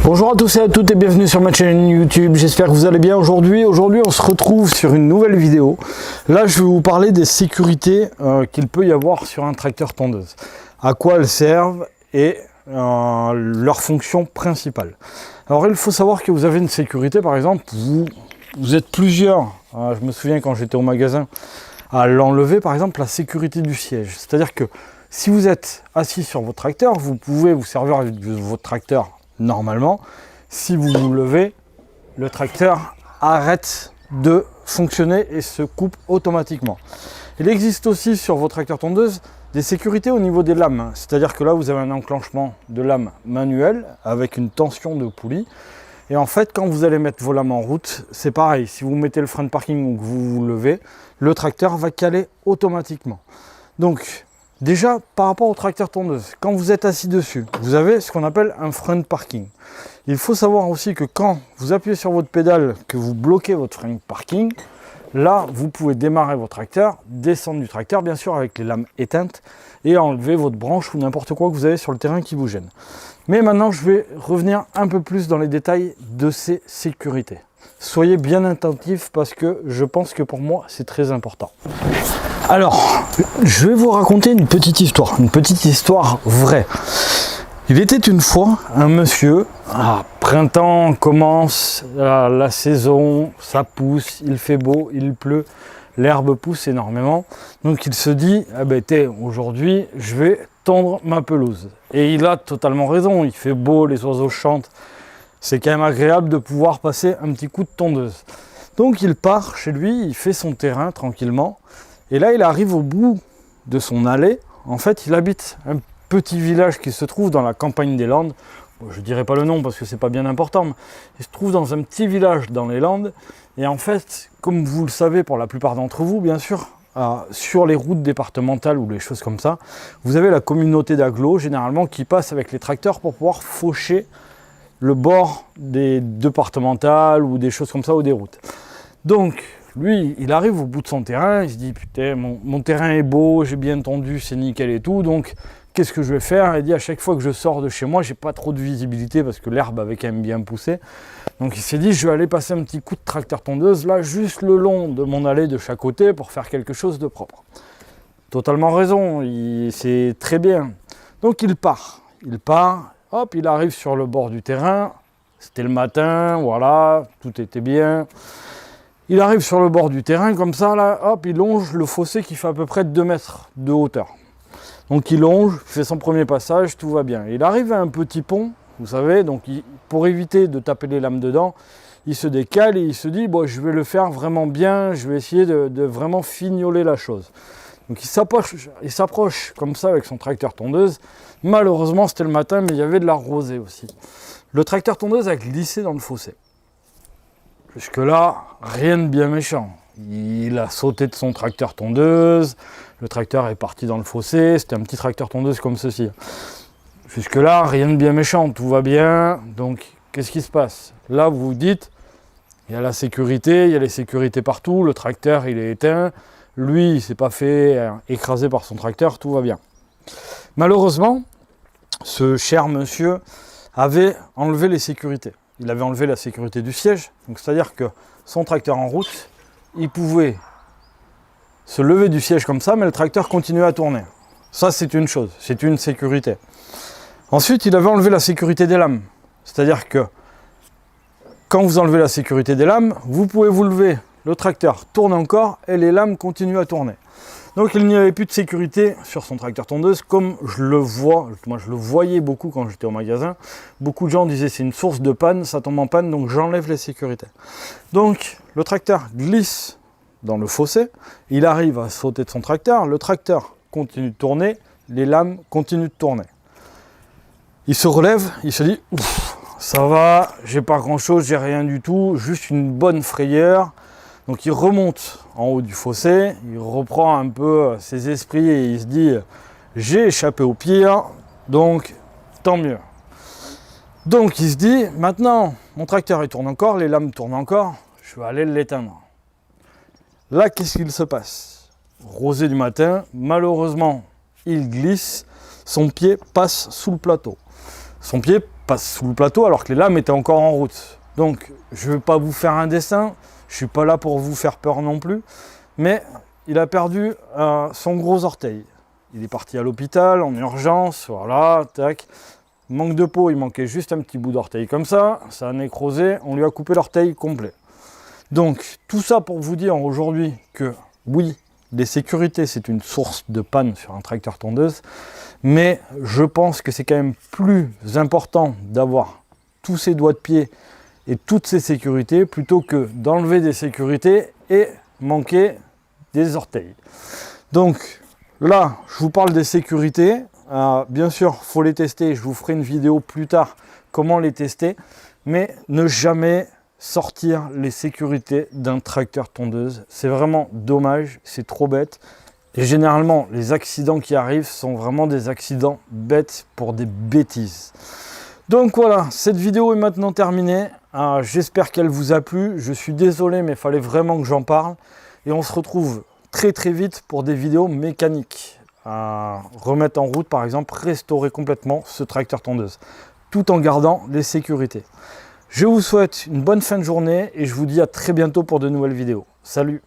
Bonjour à tous et à toutes et bienvenue sur ma chaîne YouTube, j'espère que vous allez bien aujourd'hui. Aujourd'hui on se retrouve sur une nouvelle vidéo. Là je vais vous parler des sécurités qu'il peut y avoir sur un tracteur tondeuse. À quoi elles servent et leur fonction principale. Alors il faut savoir que vous avez une sécurité, par exemple, vous êtes plusieurs, je me souviens quand j'étais au magasin, à l'enlever par exemple la sécurité du siège. C'est-à-dire que si vous êtes assis sur votre tracteur, vous pouvez vous servir de votre tracteur normalement. Si vous vous levez, le tracteur arrête de fonctionner et se coupe automatiquement. Il existe aussi sur vos tracteurs tondeuses des sécurités au niveau des lames. C'est-à-dire que là, vous avez un enclenchement de lame manuelle avec une tension de poulie. Et en fait, quand vous allez mettre vos lames en route, c'est pareil. Si vous mettez le frein de parking ou que vous vous levez, le tracteur va caler automatiquement. Donc, déjà, par rapport au tracteur tondeuse, quand vous êtes assis dessus, vous avez ce qu'on appelle un frein de parking. Il faut savoir aussi que quand vous appuyez sur votre pédale, que vous bloquez votre frein de parking, là, vous pouvez démarrer votre tracteur, descendre du tracteur, bien sûr, avec les lames éteintes, et enlever votre branche ou n'importe quoi que vous avez sur le terrain qui vous gêne. Mais maintenant, je vais revenir un peu plus dans les détails de ces sécurités. Soyez bien attentifs parce que je pense que pour moi, c'est très important. Alors, je vais vous raconter une petite histoire vraie. Il était une fois un monsieur, printemps commence, la saison, ça pousse, il fait beau, il pleut, l'herbe pousse énormément. Donc il se dit, aujourd'hui je vais tondre ma pelouse. Et il a totalement raison, il fait beau, les oiseaux chantent. C'est quand même agréable de pouvoir passer un petit coup de tondeuse. Donc il part chez lui, il fait son terrain tranquillement. Et là il arrive au bout de son allée. En fait il habite un petit village qui se trouve dans la campagne des Landes. Bon, je ne dirai pas le nom parce que c'est pas bien important, mais il se trouve dans un petit village dans les Landes. Et en fait, comme vous le savez pour la plupart d'entre vous, bien sûr, sur les routes départementales ou les choses comme ça, vous avez la communauté d'agglos généralement qui passe avec les tracteurs pour pouvoir faucher le bord des départementales ou des choses comme ça ou des routes. Donc lui, il arrive au bout de son terrain, il se dit putain, mon terrain est beau, j'ai bien tondu, c'est nickel et tout, donc qu'est-ce que je vais faire? Il dit à chaque fois que je sors de chez moi, j'ai pas trop de visibilité parce que l'herbe avait quand même bien poussé. Donc il s'est dit, je vais aller passer un petit coup de tracteur tondeuse là, juste le long de mon allée de chaque côté pour faire quelque chose de propre. Totalement raison, c'est très bien. Donc il part, hop, il arrive sur le bord du terrain. C'était le matin, voilà, tout était bien. Il arrive sur le bord du terrain comme ça, là, hop, il longe le fossé qui fait à peu près 2 mètres de hauteur. Donc il longe, fait son premier passage, tout va bien. Il arrive à un petit pont, vous savez, donc pour éviter de taper les lames dedans, il se décale et il se dit, bon, je vais le faire vraiment bien, je vais essayer de vraiment fignoler la chose. Donc il s'approche comme ça avec son tracteur tondeuse. Malheureusement, c'était le matin, mais il y avait de la rosée aussi. Le tracteur tondeuse a glissé dans le fossé. Jusque-là, rien de bien méchant. Il a sauté de son tracteur tondeuse, le tracteur est parti dans le fossé, c'était un petit tracteur tondeuse comme ceci. Jusque-là, rien de bien méchant, tout va bien. Donc, qu'est-ce qui se passe? Là, vous vous dites, il y a la sécurité, il y a les sécurités partout, le tracteur, il est éteint. Lui, il ne s'est pas fait écraser par son tracteur, tout va bien. Malheureusement, ce cher monsieur avait enlevé les sécurités. Il avait enlevé la sécurité du siège, donc c'est-à-dire que son tracteur en route, il pouvait se lever du siège comme ça, mais le tracteur continuait à tourner. Ça, c'est une chose, c'est une sécurité. Ensuite, il avait enlevé la sécurité des lames. C'est-à-dire que quand vous enlevez la sécurité des lames, vous pouvez vous lever, le tracteur tourne encore et les lames continuent à tourner. Donc il n'y avait plus de sécurité sur son tracteur tondeuse, comme je le vois, moi je le voyais beaucoup quand j'étais au magasin. Beaucoup de gens disaient c'est une source de panne, ça tombe en panne, donc j'enlève les sécurités. Donc le tracteur glisse dans le fossé, il arrive à sauter de son tracteur, le tracteur continue de tourner, les lames continuent de tourner. Il se relève, il se dit ouf, ça va, j'ai pas grand chose, j'ai rien du tout, juste une bonne frayeur. Donc il remonte en haut du fossé, il reprend un peu ses esprits et il se dit j'ai échappé au pire, donc tant mieux. Donc il se dit maintenant mon tracteur il tourne encore, les lames tournent encore, je vais aller l'éteindre. Là qu'est-ce qu'il se passe? Rosée du matin, malheureusement il glisse, son pied passe sous le plateau. Son pied passe sous le plateau alors que les lames étaient encore en route. Donc je ne vais pas vous faire un dessin, je ne suis pas là pour vous faire peur non plus, mais il a perdu son gros orteil. Il est parti à l'hôpital en urgence, voilà, tac. Manque de peau, il manquait juste un petit bout d'orteil comme ça a nécrosé, on lui a coupé l'orteil complet. Donc tout ça pour vous dire aujourd'hui que oui, les sécurités c'est une source de panne sur un tracteur tondeuse, mais je pense que c'est quand même plus important d'avoir tous ces doigts de pied et toutes ces sécurités plutôt que d'enlever des sécurités et manquer des orteils. Donc là, je vous parle des sécurités. Bien sûr, il faut les tester. Je vous ferai une vidéo plus tard comment les tester. Mais ne jamais sortir les sécurités d'un tracteur tondeuse. C'est vraiment dommage, c'est trop bête. Et généralement, les accidents qui arrivent sont vraiment des accidents bêtes pour des bêtises. Donc voilà, cette vidéo est maintenant terminée. J'espère qu'elle vous a plu. Je suis désolé, mais il fallait vraiment que j'en parle. Et on se retrouve très vite pour des vidéos mécaniques. Remettre en route, par exemple, restaurer complètement ce tracteur tondeuse, tout en gardant les sécurités. Je vous souhaite une bonne fin de journée et je vous dis à très bientôt pour de nouvelles vidéos. Salut!